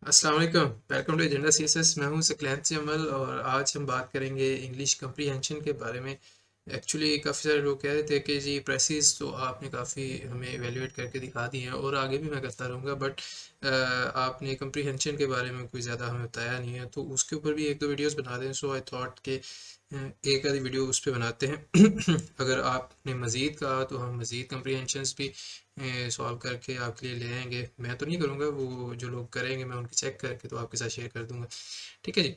अस्सलाम वालेकुम, welcome to agenda CSS. मैं हूं सकलैन जमल और आज हम बात करेंगे इंग्लिश कम्प्रीहेंशन के बारे में। एक्चुअली काफ़ी सारे लोग कह रहे थे कि जी प्रेसिस तो आपने काफ़ी हमें एवेलुएट करके दिखा दी हैं और आगे भी मैं करता रहूँगा, बट आपने कम्प्रीहेंशन के बारे में कोई ज़्यादा हमें बताया नहीं है, तो उसके ऊपर भी एक दो वीडियोस बना दें। सो आई थॉट कि एक आधी वीडियो उस पर बनाते हैं। अगर आपने मज़ीद कहा तो हम मज़ीद कम्प्रीहेंशंस भी सॉल्व करके आपके लिए ले आएंगे। मैं तो नहीं करूँगा, वो जो लोग करेंगे मैं उनकी चेक करके तो आपके साथ शेयर कर दूंगा। ठीक है जी।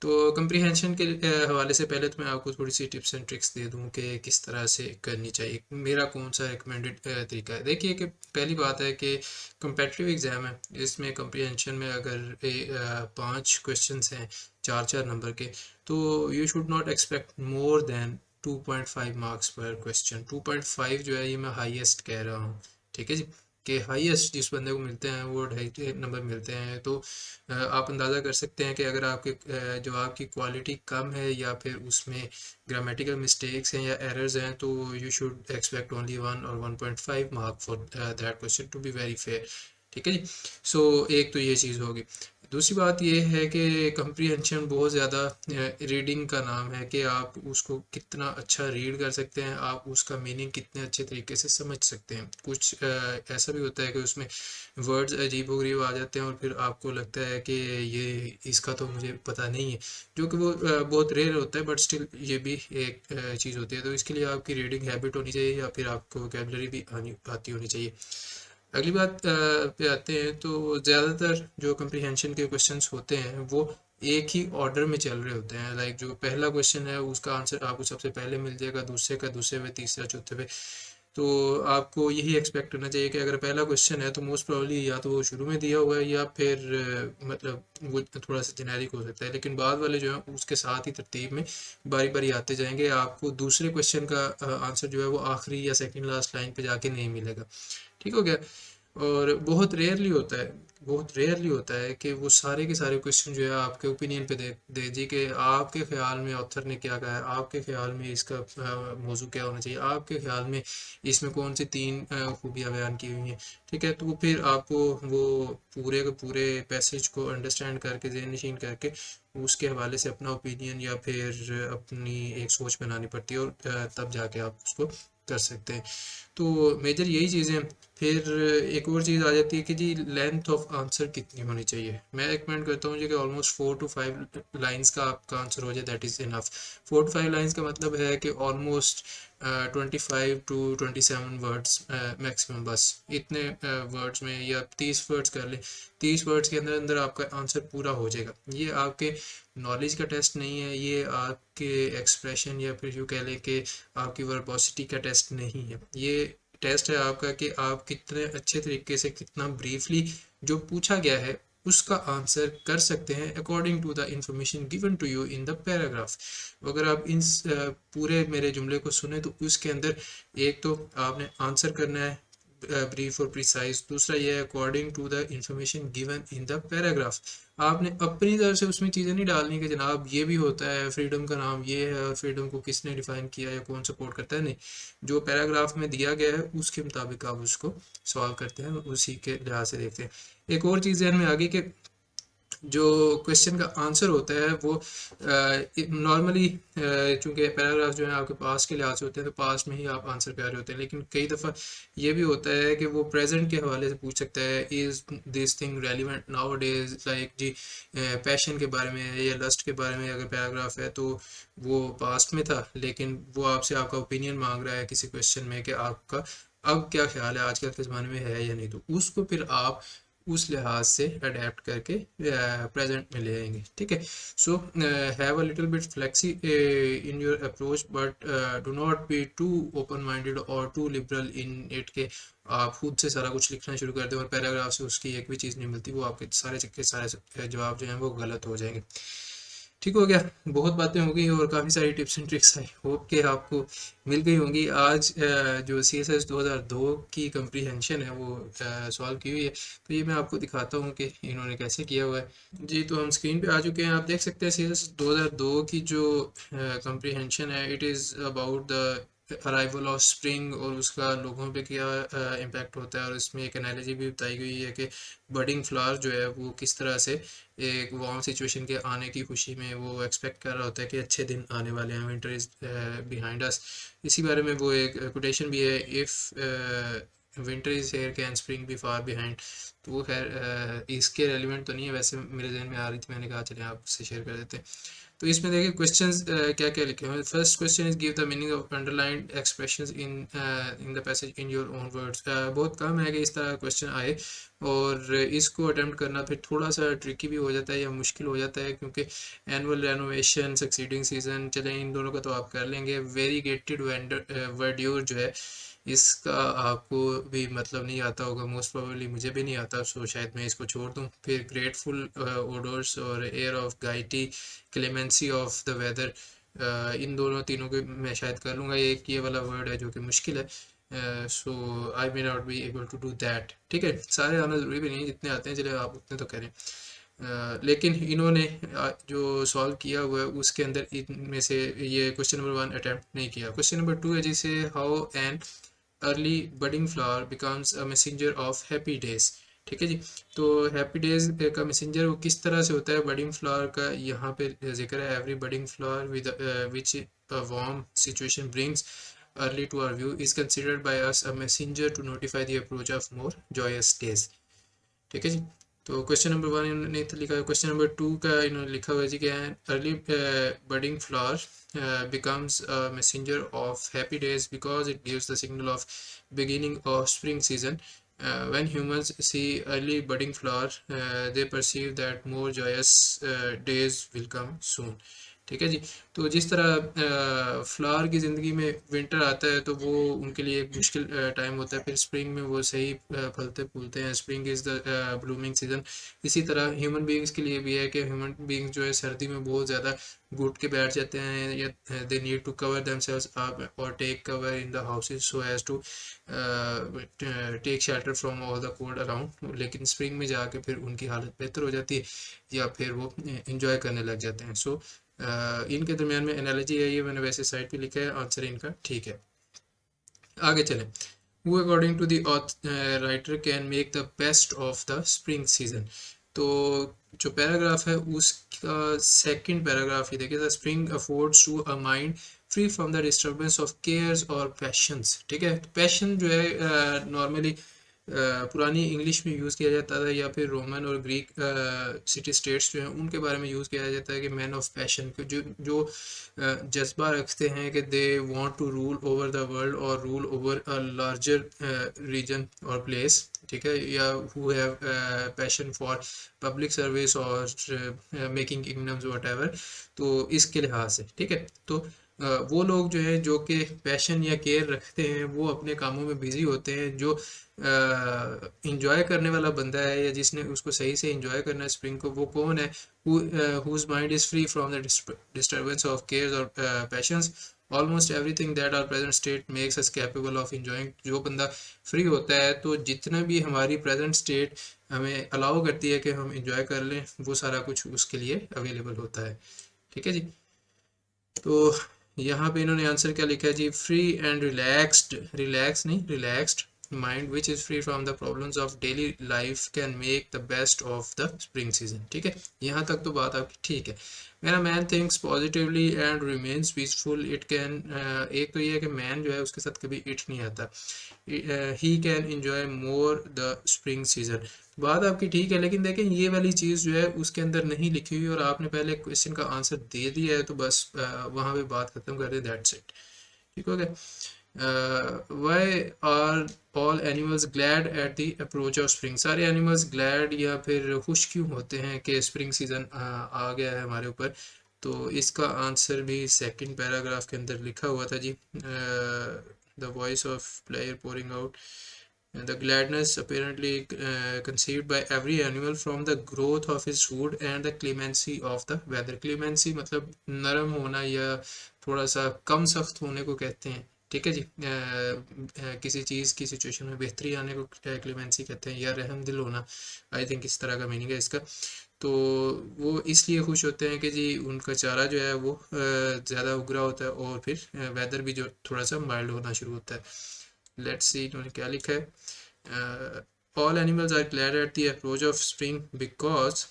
तो कम्प्रीहेंशन के हवाले से पहले तो मैं आपको थोड़ी सी टिप्स एंड ट्रिक्स दे दूं कि किस तरह से करनी चाहिए, मेरा कौन सा रिकमेंडेड तरीका है। देखिए कि पहली बात है कि कम्पेटिटिव एग्ज़ाम है, इसमें कम्प्रीहेंशन में अगर 5 क्वेश्चन हैं 4-4 नंबर के, तो you should not expect more than 2.5 marks पर क्वेश्चन। 2.5 जो है ये मैं हाईएस्ट कह रहा हूँ। ठीक है जी, कि हाईएस्ट जिस बंदे को मिलते हैं वो 2.5 नंबर मिलते हैं। तो आप अंदाज़ा कर सकते हैं कि अगर आपके जवाब की क्वालिटी कम है या फिर उसमें ग्रामेटिकल मिस्टेक्स हैं या एरर्स हैं, तो यू शुड एक्सपेक्ट ओनली 1 और 1.5 mark for that question to be very fair. ठीक है जी। सो एक तो ये चीज़ होगी। दूसरी बात ये है कि कम्प्रीहेंशन बहुत ज़्यादा रीडिंग का नाम है कि आप उसको कितना अच्छा रीड कर सकते हैं, आप उसका मीनिंग कितने अच्छे तरीके से समझ सकते हैं। कुछ ऐसा भी होता है कि उसमें वर्ड्स अजीबोगरीब आ जाते हैं और फिर आपको लगता है कि ये इसका तो मुझे पता नहीं है, जो कि वो बहुत रेयर होता है, बट स्टिल ये भी एक चीज़ होती है। तो इसके लिए आपकी रीडिंग हैबिट होनी चाहिए या फिर आपको वोकेबलरी भी आती होनी चाहिए। अगली बात पे आते हैं, तो ज़्यादातर जो कम्प्रीहेंशन के क्वेश्चंस होते हैं वो एक ही ऑर्डर में चल रहे होते हैं। लाइक जो पहला क्वेश्चन है उसका आंसर आपको सबसे पहले मिल जाएगा, दूसरे का दूसरे पे, तीसरा चौथे पे। तो आपको यही एक्सपेक्ट करना चाहिए कि अगर पहला क्वेश्चन है तो मोस्ट प्रोबेबली या तो वो शुरू में दिया हुआ है या फिर मतलब वो थोड़ा सा जेनेरिक हो सकता है, लेकिन बाद वाले जो है उसके साथ ही तरतीब में बारी बारी आते जाएंगे। आपको दूसरे क्वेश्चन का आंसर जो है वो आखिरी या सेकंड लास्ट लाइन पे जाके नहीं मिलेगा। ठीक हो गया। और बहुत रेयरली होता है कि वो सारे के सारे क्वेश्चन जो है आपके ओपिनियन पे दे दी कि आपके ख्याल में ऑथर ने क्या कहा है, आपके ख्याल में इसका मौजू क्या होना चाहिए, आपके ख्याल में इसमें कौन सी 3 खूबियाँ बयान की हुई हैं। ठीक है, तो फिर आपको वो पूरे के पूरे पैसेज को अंडरस्टैंड करके ज़हन नशीन करके उसके हवाले से अपना ओपिनियन या फिर अपनी एक सोच बनानी पड़ती है, और तब जाके आप उसको कर सकते हैं। तो मेजर यही चीज़ें हैं। फिर एक और चीज़ आ जाती है कि जी लेंथ ऑफ आंसर कितनी होनी चाहिए। मैं रिकमेंड करता हूँ जी कि ऑलमोस्ट 4 to 5 लाइंस का आपका आंसर हो जाए, that is enough. 4 to 5 lines का मतलब है कि ऑलमोस्ट 25 to 27 वर्ड्स मैक्सिमम, बस इतने वर्ड्स में, या 30 वर्ड्स कर लें। 30 वर्ड्स के अंदर अंदर आपका आंसर पूरा हो जाएगा। ये आपके नॉलेज का टेस्ट नहीं है, ये आपके एक्सप्रेशन या फिर यूँ कह लें कि आपकी वर्बोसिटी का टेस्ट नहीं है। ये टेस्ट है आपका कि आप कितने अच्छे तरीके से, कितना ब्रीफली जो पूछा गया है उसका आंसर कर सकते हैं according to the information given to you in the paragraph. अगर आप इन पूरे मेरे जुमले को सुने तो उसके अंदर एक तो आपने आंसर करना है ब्रीफ और प्रिसाइज। दूसरा ये है according to the information given in the paragraph. आपने अपनी तरफ से उसमें चीज़ें नहीं डालनी कि जनाब ये भी होता है, फ्रीडम का नाम ये है और फ्रीडम को किसने डिफाइन किया या कौन सपोर्ट करता है। नहीं, जो पैराग्राफ में दिया गया है उसके मुताबिक आप उसको सॉल्व करते हैं, उसी के लिहाज से देखते हैं। एक और चीज़ ध्यान में आ गई कि जो क्वेश्चन का आंसर होता है वो नॉर्मली, चूंकि पैराग्राफ जो है आपके पास के लिहाज से होते हैं तो पास में ही आप आंसर कर रहे होते हैं, लेकिन कई दफ़ा ये भी होता है कि वो प्रेजेंट के हवाले से पूछ सकता है, is this thing relevant nowadays, like जी पैशन के बारे में या लस्ट के बारे में अगर पैराग्राफ है तो वो पास्ट में था, लेकिन वो आपसे आपका ओपिनियन मांग रहा है किसी क्वेश्चन में कि आपका अब क्या ख्याल है, आजकल के ज़माने में है या नहीं, तो उसको फिर आप उस लिहाज से अडेप्ट करके प्रेजेंट में ले आएंगे। ठीक है। So have a little bit flexi in your approach, but do not be too open minded और टू लिबरल इन इट के आप खुद से सारा कुछ लिखना शुरू कर दें और पैराग्राफ से उसकी एक भी चीज़ नहीं मिलती, वो आपके सारे चक्के सारे जवाब जो हैं वो गलत हो जाएंगे। ठीक हो गया। बहुत बातें हो गई और काफ़ी सारी tips and tricks I, hope के आपको मिल गई होंगी। आज जो सी एस एस 2002 की कम्प्रीहेंशन है वो सॉल्व की हुई है, तो ये मैं आपको दिखाता हूँ कि इन्होंने कैसे किया हुआ है। जी, तो हम स्क्रीन पे आ चुके हैं, आप देख सकते हैं सी एस एस 2002 की जो कम्प्रीहेंशन है, it is about the arrival of spring और उसका लोगों पे क्या इम्पैक्ट होता है, और इसमें एक एनालॉजी भी बताई गई है कि बडिंग फ्लावर जो है वो किस तरह से एक वार्म सिचुएशन के आने की खुशी में वो एक्सपेक्ट कर रहा होता है कि अच्छे दिन आने वाले हैं, विंटर इज बिहाइंड अस। इसी बारे में वो एक कोटेशन भी है, if winter is here can spring be far behind. तो वो खैर इसके रेलिवेंट तो नहीं है, वैसे मेरे जहन में आ रही थी, मैंने कहा चले आपसे शेयर कर देते हैं। तो इसमें देखिए क्वेश्चंस क्या क्या लिखे हुए हैं। First question is give the meaning of underlined expressions in the passage in your own words. बहुत कम है कि इस तरह क्वेश्चन आए, और इसको अटेम्प्ट करना फिर थोड़ा सा ट्रिकी भी हो जाता है या मुश्किल हो जाता है, क्योंकि एनुअल रेनोवेशन, सक्सीडिंग सीजन, चले इन दोनों का तो आप कर लेंगे। वेरीगेटेड वर्ड्योर जो है इसका आपको भी मतलब नहीं आता होगा, मोस्ट प्रोबेबली मुझे भी नहीं आता, सो शायद मैं इसको छोड़ दूं। फिर ग्रेटफुल ओडोर्स और air of gaiety, clemency of the weather, इन दोनों तीनों को मैं शायद कर लूँगा। एक ये वाला वर्ड है जो कि मुश्किल है, so I may not be able to do that. ठीक है, सारे आना ज़रूरी भी नहीं है, जितने आते हैं चले आप उतने तो करें। लेकिन इन्होंने जो सॉल्व किया हुआ है उसके अंदर इनमें से ये क्वेश्चन नंबर 1 अटैम्प्ट नहीं किया। क्वेश्चन नंबर 2 है जिसे how an early budding flower becomes a messenger of happy days. ठीक है जी, तो हैप्पी डेज का मैसेंजर वो किस तरह से होता है बडिंग फ्लावर का, यहाँ पे जिक्र है। Every budding flower with which a warm situation brings early to our view is considered by us a messenger to notify the approach of more joyous days। ठीक है जी, तो क्वेश्चन नंबर 1 इन्होंने तो लिखा है। क्वेश्चन नंबर 2 का इन्होंने लिखा हुआ है जी, क्या है, early budding flower becomes a messenger of happy days because it gives the signal of beginning of spring season. When humans see early budding flower, they perceive that more joyous days will come soon। ठीक है जी, तो जिस तरह flower की ज़िंदगी में winter आता है तो वो उनके लिए एक मुश्किल टाइम होता है, फिर स्प्रिंग में वो सही फलते फूलते हैं, spring is the blooming season. इसी तरह ह्यूमन बीइंग्स के लिए भी है कि ह्यूमन बीइंग्स जो है सर्दी में बहुत ज़्यादा घुट के बैठ जाते हैं, या they need to cover themselves up और take cover in the houses so as to take shelter from all the cold around. लेकिन स्प्रिंग में जाके फिर उनकी हालत बेहतर हो जाती है, या फिर वो इंजॉय करने लग जाते हैं। सो इनके दरमियान में एनालॉजी है, ये मैंने वैसे साइड पे लिखा है, आंसर इनका ठीक है। आगे चलें। Who according to the writer can make the best of the spring season। तो जो पैराग्राफ है उसका सेकंड पैराग्राफ ही देखिए, the spring affords to a mind free from the disturbance of cares और पैशंस। ठीक है, पैशन जो है नॉर्मली पुरानी इंग्लिश में यूज़ किया जाता था, या फिर रोमन और ग्रीक सिटी स्टेट्स जो हैं उनके बारे में यूज़ किया जाता है कि मैन ऑफ पैशन, जो जो जज्बा रखते हैं कि they want to rule over the world और rule over a larger region और प्लेस। ठीक है, या who have passion for public service और मेकिंग किंगडम्स व्हाटएवर। तो इसके लिहाज से ठीक है, तो वो लोग जो है जो कि पैशन या केयर रखते हैं वो अपने कामों में बिजी होते हैं। जो इंजॉय करने वाला बंदा है या जिसने उसको सही से इंजॉय करना है स्प्रिंग को, वो कौन है, whose mind is free from the disturbance of cares or passions। Almost everything that are present state makes us capable of enjoying. जो बंदा फ्री होता है तो जितना भी हमारी प्रेजेंट स्टेट हमें अलाउ करती है कि हम इंजॉय कर लें, वो सारा कुछ उसके लिए अवेलेबल होता है। ठीक है जी, तो यहाँ पे इन्होंने आंसर क्या लिखा है जी, फ्री एंड रिलैक्स्ड, रिलैक्स नहीं relaxed mind which is free from the problems of daily life can make the best of the spring season. ठीक है, यहाँ तक तो बात आपकी ठीक है। मेरा man thinks positively and remains peaceful it can, एक तो ये है कि मैन जो है उसके साथ कभी इट नहीं आता, he can enjoy more the spring season. बात आपकी ठीक है, लेकिन देखें ये वाली चीज़ जो है उसके अंदर नहीं लिखी हुई और आपने पहले क्वेश्चन का आंसर दे दिया है, तो बस वहाँ पे बात खत्म कर दे, दैट्स इट। ठीक हो गया। Why are all animals glad at the approach of spring. सारे एनिमल्स ग्लैड या फिर खुश क्यों होते हैं कि स्प्रिंग सीजन आ गया है हमारे ऊपर। तो इसका आंसर भी सेकंड पैराग्राफ के अंदर लिखा हुआ था जी, the voice of prayer pouring out the gladness apparently conceived by every animal from the growth of his food and the clemency of the weather। clemency मतलब नरम होना या थोड़ा सा कम सख्त होने को कहते हैं। ठीक है जी। किसी चीज़ की सिचुएशन में बेहतरी आने को क्लेमेंसी कहते हैं, या रहम दिल होना, आई थिंक इस तरह का मीनिंग है इसका। तो वो इसलिए खुश होते हैं कि जी उनका चारा जो है वो ज़्यादा उगरा होता है, और फिर वेदर भी जो थोड़ा सा माइल्ड होना शुरू होता है। लेट्स सी इन्होंने क्या लिखा है। All animals are glad at the approach of spring because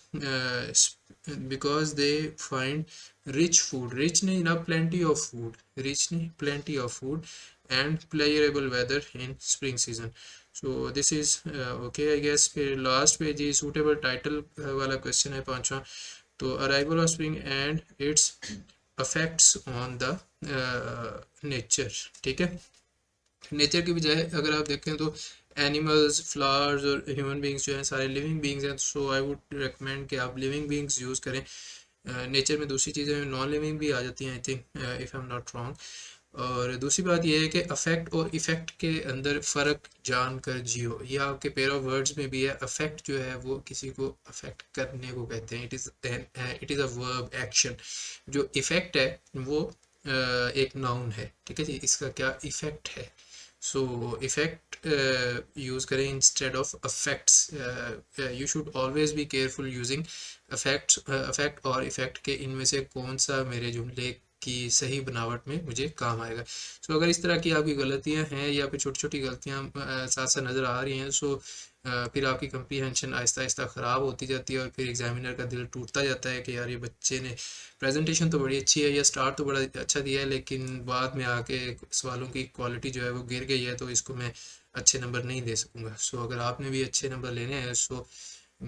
they find rich food, rich नहीं ना, plenty of food, rich नहीं, plenty of food and pleasurable weather in spring season. So this is okay I guess। फिर last पे जी suitable title वाला question है पांचवा। तो arrival of spring and its effects on the nature, ठीक है। Nature की बजाय अगर आप देखें तो एनिमल्स, फ्लावर्स और ह्यूमन बींग्स जो हैं सारे लिविंग बींग्स हैं। सो आई वुड रिकमेंड कि आप लिविंग बींग्स यूज़ करें। नेचर में दूसरी चीज़ें नॉन लिविंग भी आ जाती हैं I think, if I am not wrong. और दूसरी बात यह है कि अफेक्ट और इफ़ेक्ट के अंदर फ़र्क जान कर जियो। यह आपके पेयर ऑफ वर्ड्स में भी है। अफेक्ट जो है वो किसी को अफेक्ट करने को कहते हैं, it is a verb action. जो इफ़ेक्ट है वो एक नाउन है, ठीक है जी। इसका क्या इफ़ेक्ट है। सो इफ़ेक्ट यूज़ करें instead of affects. You should always be careful using affect और इफ़ेक्ट के इनमें से कौन सा मेरे जुमले की सही बनावट में मुझे काम आएगा। सो अगर इस तरह की आपकी गलतियां हैं या फिर छोटी छोटी गलतियां साथ साथ नज़र आ रही हैं, सो फिर आपकी कंप्रीहेंशन आहिस्ता आहिस्ता ख़राब होती जाती है, और फिर एग्जामिनर का दिल टूटता जाता है कि यार ये बच्चे ने प्रेजेंटेशन तो बड़ी अच्छी है या स्टार्ट तो बड़ा अच्छा दिया है, लेकिन बाद में आके सवालों की क्वालिटी जो है वो गिर गई है, तो इसको मैं अच्छे नंबर नहीं दे सकूँगा। सो अगर आपने भी अच्छे नंबर लेने हैं, सो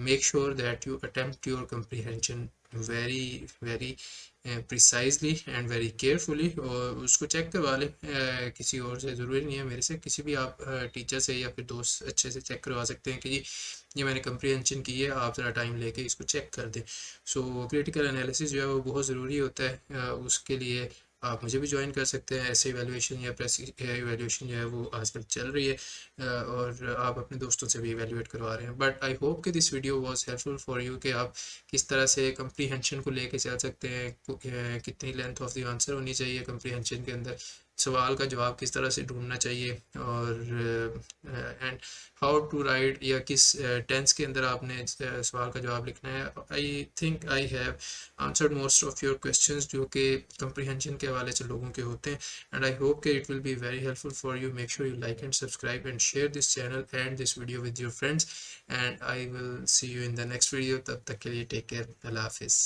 make sure that you attempt your comprehension very precisely and very carefully, और उसको चेक करवा लें किसी और से, ज़रूरी नहीं है मेरे से, किसी भी आप टीचर से या फिर दोस्त अच्छे से चेक करवा सकते हैं कि जी ये मैंने कंप्रीहेंशन की है, आप ज़रा टाइम लेके इसको चेक कर दें। सो क्रिटिकल एनालिसिस जो है वो बहुत ज़रूरी होता है। उसके लिए आप मुझे भी ज्वाइन कर सकते हैं। ऐसे इवैल्यूएशन या प्रेस इवैल्यूएशन जो है वो आजकल चल रही है, और आप अपने दोस्तों से भी इवैल्यूएट करवा रहे हैं। बट आई होप कि this video was helpful for you, कि आप किस तरह से कंप्रीहेंशन को लेके चल सकते हैं, कितनी लेंथ ऑफ द आंसर होनी चाहिए कंप्रीहेंशन के अंदर, सवाल का जवाब किस तरह से ढूंढना चाहिए, और एंड हाउ टू राइट, या किस टेंस के अंदर आपने सवाल का जवाब लिखना है। I think I have answered most of your questions जो कि कंप्रीहेंशन के हवाले से लोगों के होते हैं, and I hope that it will be very helpful for you. Make sure you like and subscribe and share this channel and this video with your friends, and I will see you in the next video. तब तक के लिए take care. Allah Hafiz.